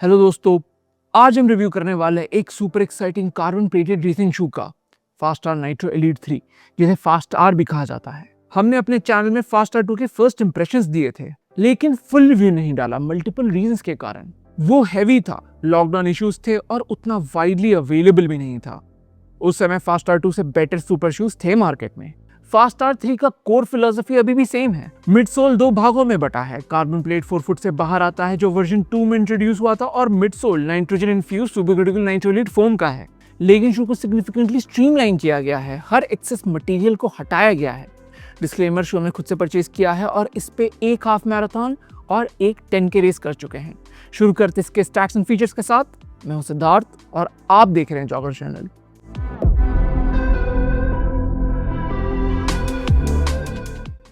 Hello दोस्तों, आज हम रिव्यू करने वाले हैं एक super exciting carbon plated racing shoe का फास्टार नाइट्रो एलीट 3, जिसे फास्ट आर भी कहा जाता है। हमने अपने चैनल में फास्टार 2 के फर्स्ट इंप्रेशंस दिए थे, लेकिन फुल रिव्यू नहीं डाला मल्टीपल रीजंस के कारण। वो हैवी था, लॉकडाउन इश्यूज थे और उतना वाइडली अवेलेबल भी नहीं था। उस समय फास्टार 2 से बेटर सुपर शूज थे मार्केट में। फास्टार 3 का कोर फिलोसफी अभी भी सेम है। मिडसोल 2 भागों में बटा है। कार्बन प्लेट 4 फुट से बाहर आता है जो वर्जन 2 में इंट्रोड्यूस हुआ था, और midsole nitrogen infuse supercritical nitro elite foam का है। लेकिन शू को सिग्निफिकेंटली स्ट्रीमलाइन किया गया है, हर एक्सेस मटेरियल को हटाया गया है। डिस्क्लेमर, शू हमने खुद से परचेज किया है और इस पे एक हाफ मैराथन और एक 10K रेस कर चुके हैं। शुरू करते इसके स्टैक्स एंड फीचर्स के साथ। मैं हूं सिद्धार्थ और आप देख रहे हैं jogger channel.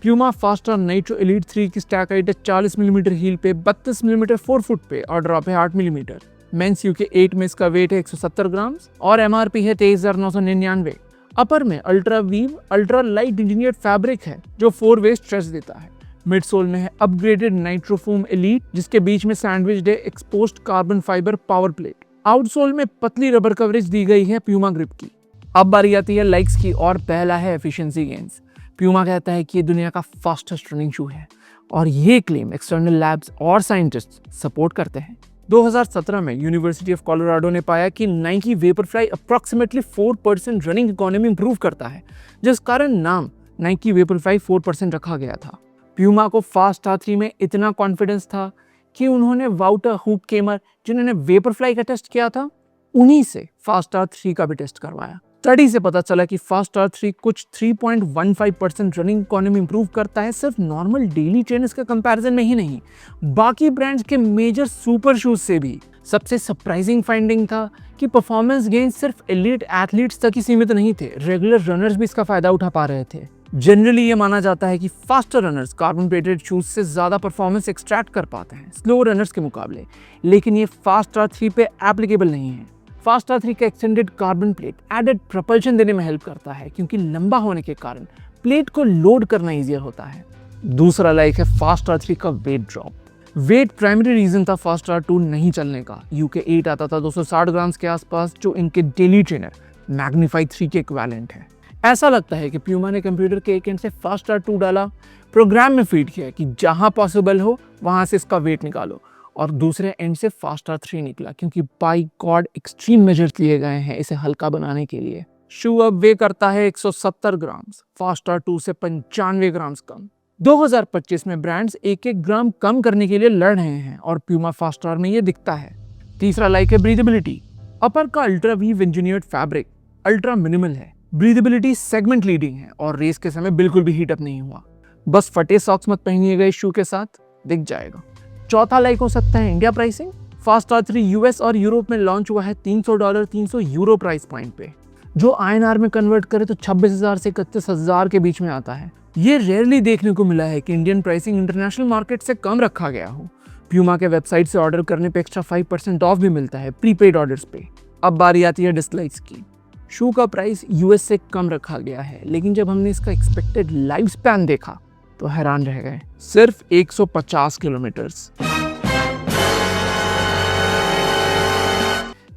Puma faster nitro elite 3 की स्टैक हाइट है 40 मिलीमीटर हील पे, 32 मिलीमीटर 4 फुट पे और ड्रॉप है 8 मिलीमीटर। मेंस यूके 8 में इसका वेट है 170 ग्राम और एमआरपी है 23,999। अपर में ultra weave ultra light engineered fabric है जो 4 वे स्ट्रेच देता है। मिडसोल में है अपग्रेडेड नाइट्रोफोम एलीट, जिसके बीच में सैंडविच्ड है exposed carbon fibre power plate. Outsole में पतली रबर कवरेज दी गई है प्यूमा ग्रिप की। अब बारी आती है लाइक्स की और पहला है एफिशिएंसी गेन्स। प्यूमा कहता है कि ये दुनिया का फास्टेस्ट रनिंग शू है और ये क्लेम एक्सटर्नल लैब्स और साइंटिस्ट सपोर्ट करते हैं। 2017 में यूनिवर्सिटी ऑफ कोलोराडो ने पाया कि Nike Vaporfly approximately 4% running economy improve करता है, जिस कारण नाम नाइकी वेपरफ्लाई 4% रखा गया था। प्यूमा को फास्टार 3 में इतना कॉन्फिडेंस था कि उन्होंने वाउटर हुप केमर, जिन्होंने वेपरफ्लाई का टेस्ट किया था, उन्हीं से फास्टार 3 का भी टेस्ट करवाया। स्टडी से पता चला कि फास्टार 3 कुछ 3.15% रनिंग इकोनॉमी इंप्रूव करता है, सिर्फ नॉर्मल डेली ट्रेनर्स के कंपैरिजन में ही नहीं, बाकी ब्रांड्स के मेजर सुपर शूज से भी। सबसे सरप्राइजिंग फाइंडिंग था कि परफॉर्मेंस गेन सिर्फ एलीट एथलीट्स तक ही सीमित नहीं थे, रेगुलर रनर्स भी इसका फायदा उठा पा रहे थे। जनरली ये माना जाता है कि faster runners carbon plated shoes से ज्यादा परफॉर्मेंस एक्सट्रैक्ट कर पाते हैं स्लो रनर्स के मुकाबले, लेकिन ये फास्टार 3 पे एप्लीकेबल नहीं है। फास्टार 3 का extended carbon plate added propulsion देने में हेल्प करता है, क्योंकि लंबा होने के कारण प्लेट को लोड करना ईजियर होता है। दूसरा लाइक है फास्टार 3 का weight drop. Weight primary reason था फास्टार 2 नहीं चलने का। यूके 8 आता था 260 ग्राम के आसपास, जो इनके डेली ट्रेनर मैग्नीफाई 3 के इक्विवेलेंट है। ऐसा लगता है कि प्यूमा ने कंप्यूटर के एक एंड से फास्टार 2 डाला, प्रोग्राम में फीड किया कि जहां पॉसिबल हो वहां से इसका वेट निकालो, और दूसरे एंड से फास्टार 3 निकला, क्योंकि बाय गॉड एक्सट्रीम मेजर्स लिए गए हैं इसे हल्का बनाने के लिए। शू अब वे करता है 170 ग्राम, फास्टार 2 से 95 ग्राम कम। 2025 में ब्रांड्स 1-1 ग्राम कम करने के लिए लड़ रहे हैं और प्यूमा फास्टार में ये दिखता है। तीसरा लाइक है ब्रीदेबिलिटी। अपर का ultra weave engineered fabric ultra minimal है, ब्रीदेबिलिटी सेगमेंट लीडिंग है और रेस के समय बिल्कुल भी हीटअप नहीं हुआ। बस फटे सॉक्स मत पहनिएगा इस शू के साथ, दिख जाएगा। चौथा लाइक हो सकता है इंडिया प्राइसिंग। फास्टार 3 यूएस और यूरोप में लॉन्च हुआ है $300 300 यूरो प्राइस पॉइंट पे, जो INR में कन्वर्ट करे तो 26,000 से 31,000 के बीच में आता है। ये रेयरली देखने को मिला है कि इंडियन प्राइसिंग इंटरनेशनल मार्केट से कम रखा गया हो। प्यूमा के वेबसाइट से ऑर्डर करने पे एक्स्ट्रा 5% ऑफ भी मिलता है प्रीपेड ऑर्डर्स पे। अब बारी आती है डिसलाइक्स की। शू का प्राइस यूएस से कम रखा गया है, लेकिन जब हमने इसका एक्सपेक्टेड लाइफ स्पैन देखा तो हैरान रह गए। सिर्फ 150 किलोमीटर।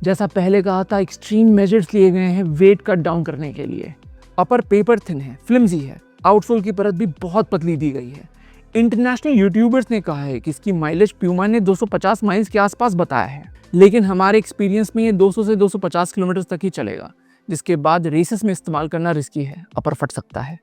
जैसा पहले कहा था, एक्सट्रीम मेजर्स लिए गए हैं वेट कट डाउन करने के लिए। अपर पेपर थिन है, फ्लिमजी है, आउटसोल की परत भी बहुत पतली दी गई है। इंटरनेशनल यूट्यूबर्स ने कहा है कि इसकी माइलेज प्यूमा ने 250 माइल्स के आसपास बताया है, लेकिन हमारे एक्सपीरियंस में ये 200 से 250 किलोमीटर तक ही चलेगा, जिसके बाद रेसेस में इस्तेमाल करना रिस्की है, अपर फट सकता है।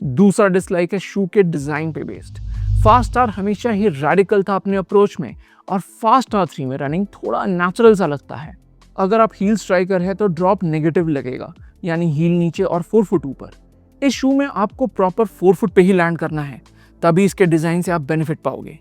दूसरा डिसलाइक है शू के डिजाइन पे बेस्ड। फास्टार हमेशा ही रैडिकल था अपने अप्रोच में, और फास्टार 3 में रनिंग थोड़ा नेचुरल सा लगता है। अगर आप हील स्ट्राइकर है तो ड्रॉप नेगेटिव लगेगा, यानी हील नीचे और 4 फुट ऊपर। इस शू में आपको प्रॉपर 4 फुट पे ही लैंड करना है, तभी इसके डिजाइन से आप बेनिफिट पाओगे।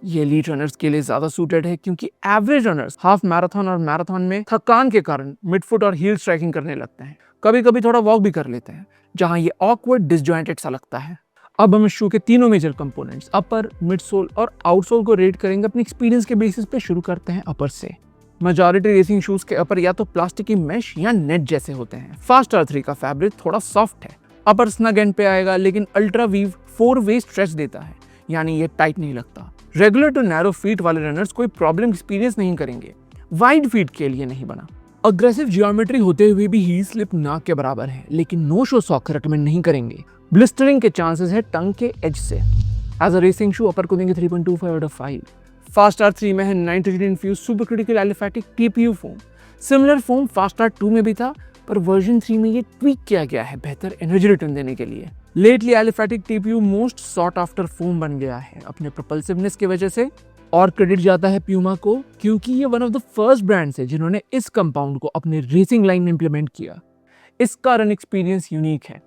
ये एलीट रनर्स के लिए ज्यादा सूटेड है, क्योंकि एवरेज रनर्स हाफ मैराथन और मैराथन में थकान के कारण मिड फुट और हील स्ट्राइकिंग करने लगते हैं, कभी कभी थोड़ा वॉक भी कर लेते हैं, जहां ये ऑकवर्ड डिसजॉइंटेड सा लगता है। अब हम इस शू के तीनों मेजर कंपोनेंट्स अपर, मिडसोल और आउटसोल को रेट करेंगे अपने एक्सपीरियंस के बेसिस पे। शुरू करते हैं अपर से। मेजॉरिटी रेसिंग शूज के अपर या तो प्लास्टिक की मैश या नेट जैसे होते हैं। फास्टार 3 का फैब्रिक थोड़ा सॉफ्ट है, अपर स्नग एंड पे आएगा, लेकिन अल्ट्रा वीव 4 वे स्ट्रेच देता है, यानी ये टाइट नहीं लगता। रेगुलर टू नैरो फीट वाले रनर्स कोई प्रॉब्लम एक्सपीरियंस नहीं करेंगे, वाइड फीट के लिए नहीं बना। अग्रेसिव जियोमेट्री होते हुए भी हील स्लिप ना के बराबर है, लेकिन नो शो सॉक रेकमेंड नहीं करेंगे। ब्लिस्टरिंग के चांसेस है टंग के एज से। एज अ रेसिंग शू अपर को देंगे 3.25 आउट ऑफ 5। फास्टार 3 में है nitrogen infuse super critical aliphatic TPU foam. Similar foam Fast R 2 में भी था, पर वर्जन 3 में ये ट्वीक किया गया है बेहतर एनर्जी रिटर्न देने के लिए। Lately aliphatic TPU most sought after foam बन गया है अपने प्रोपल्सिवनेस की वजह से, और क्रेडिट जाता है प्यूमा को, क्योंकि ये one of the first brands है जिन्होंने इस कंपाउंड को अपने रेसिंग लाइन में इंप्लीमेंट किया। इसका रन एक्सपीरियंस यूनिक है।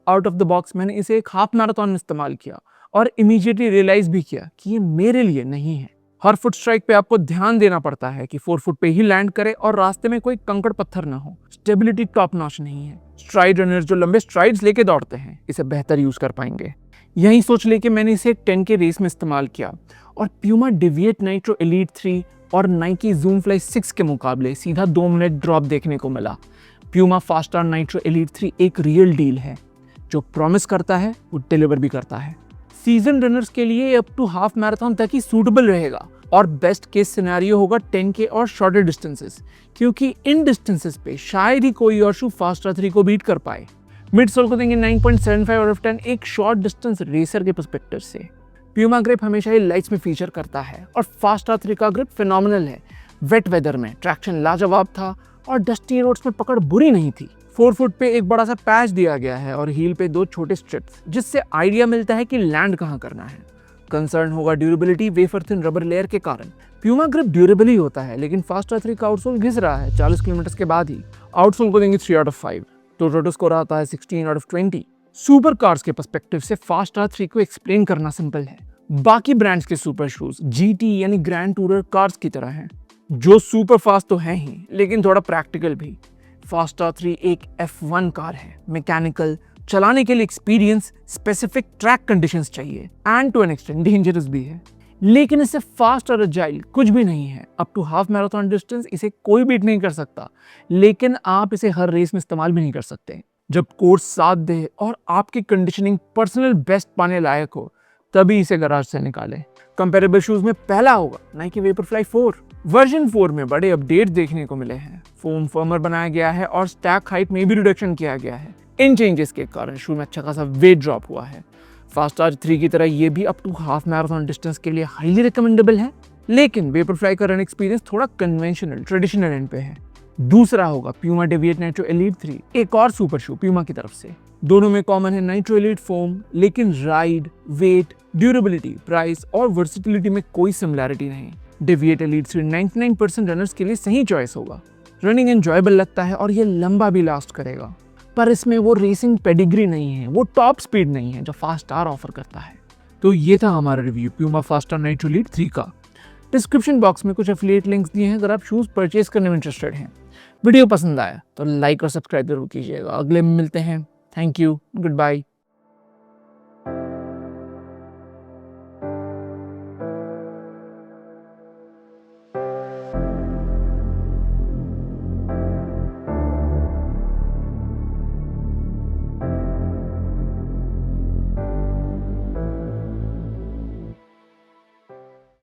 आउट ऑफ द बॉक्स मैंने इसे एक हाफ मैराथन में इस्तेमाल किया और इमीडिएटली रियलाइज भी किया कि ये मेरे लिए नहीं है। हर फुट स्ट्राइक पे आपको ध्यान देना पड़ता है कि 4 फुट पे ही लैंड करे और रास्ते में कोई कंकड़ पत्थर ना हो। स्टेबिलिटी टॉप नॉच नहीं है। स्ट्राइड रनर्स जो लंबे स्ट्राइड्स लेके दौड़ते हैं इसे बेहतर यूज कर पाएंगे। यही सोच लेके मैंने इसे 10 के रेस में इस्तेमाल किया और प्यूमा डेविएट नाइट्रो एलीट 3 और नाइकी जूम फ्लाई 6 के मुकाबले सीधा 2 मिनट ड्रॉप देखने को मिला। प्यूमा फास्टार नाइट्रो एलीट 3 एक रियल डील है, जो प्रॉमिस करता है वो डिलीवर भी करता है। सीजन रनर्स के लिए अप टू हाफ मैराथन तक ही सूटेबल रहेगा और बेस्ट केस सिनेरियो होगा 10K और शॉर्टर डिस्टेंसेस, क्योंकि इन डिस्टेंसेस पे शायद ही कोई और शू फास्टार 3 को बीट कर पाए। मिड सोल को देंगे 9.75 आउट ऑफ 10 एक शॉर्ट डिस्टेंस रेसर के पर्सपेक्टिव से। प्यूमा ग्रिप हमेशा ही लाइट्स में फीचर करता है और फास्टार 3 का ग्रिप फिनोमिनल है। वेट वेदर में ट्रैक्शन लाजवाब था और डस्टी रोड्स में पकड़ बुरी नहीं थी। 4 फुट पे एक बड़ा सा पैच दिया गया है और हील पे 2 छोटे स्ट्रिप्स, जिससे आइडिया मिलता है कि लैंड कहाँ करना है। कंसर्न होगा durability wafer thin rubber layer के कारण। प्यूमा ग्रिप ड्यूरेबल ही होता है, लेकिन फास्टार 3 का आउटसोल घिस रहा है 40 किलोमीटर के बाद ही। आउटसोल को देंगे 3 आउट ऑफ 5। तो टोटल स्कोर आता है 16 आउट ऑफ 20। सुपर कार्स के पर्सपेक्टिव से फास्टार 3 को एक्सप्लेन करना सिंपल है। बाकी ब्रांड्स के सुपर शूज जीटी यानी ग्रैंड टूरर कार्स की तरह हैं, जो सुपर फास्ट तो हैं ही लेकिन थोड़ा प्रैक्टिकल भी। फास्टार 3 एक F1 कार है, मैकेनिकल, चलाने के लिए एक्सपीरियंस, स्पेसिफिक ट्रैक कंडीशंस चाहिए and to an extent dangerous भी है, लेकिन इससे फास्ट और अजाइल कुछ भी नहीं है। Up to half marathon distance इसे कोई बीट नहीं कर सकता, लेकिन आप इसे हर रेस में इस्तेमाल भी नहीं कर सकते। जब कोर्स साथ दे और आपकी कंडीशनिंग पर्सनल बेस्ट पाने लायक हो, तभी इसे गराज से निकालें। कंपेरेबल शूज में पहला होगा नाइकी वेपरफ्लाई 4। वर्जन 4 में बड़े अपडेट देखने को मिले हैं। फोम फर्मर बनाया गया है और स्टैक हाइट में भी रिडक्शन किया गया है। इन चेंजेस के कारण शू में अच्छा खासा वेट ड्रॉप हुआ है। फास्टार 3 की तरह ये भी up to half marathon distance के लिए हाईली रिकमेंडेबल है, लेकिन वेपरफ्लाई का रन एक्सपीरियंस थोड़ा कन्वेंशनल ट्रेडिशनल एंड पे है। दूसरा होगा प्यूमा डेविएट नाइट्रो एलीट 3, एक और सुपर शू प्यूमा की तरफ से। दोनों में कॉमन है नाइट्रो एलीट फोम, लेकिन राइड, वेट, ड्यूरेबिलिटी, प्राइस और वर्सिटिलिटी में कोई सिमिलैरिटी नहीं। डेविएट एलीट 3 99% रनर्स के लिए सही चॉइस होगा। रनिंग एंजॉयबल लगता है और ये लंबा भी लास्ट करेगा, पर इसमें वो रेसिंग पेडिग्री नहीं है, वो टॉप स्पीड नहीं है जो फास्टार ऑफर करता है। तो ये था हमारा review Puma faster nitro elite 3 का। डिस्क्रिप्शन बॉक्स में कुछ एफिलिएट लिंक्स दिए हैं अगर आप शूज परचेज करने में इंटरेस्टेड हैं। वीडियो पसंद आया तो लाइक और सब्सक्राइब जरूर कीजिएगा। अगले में मिलते हैं। Thank you, good bye.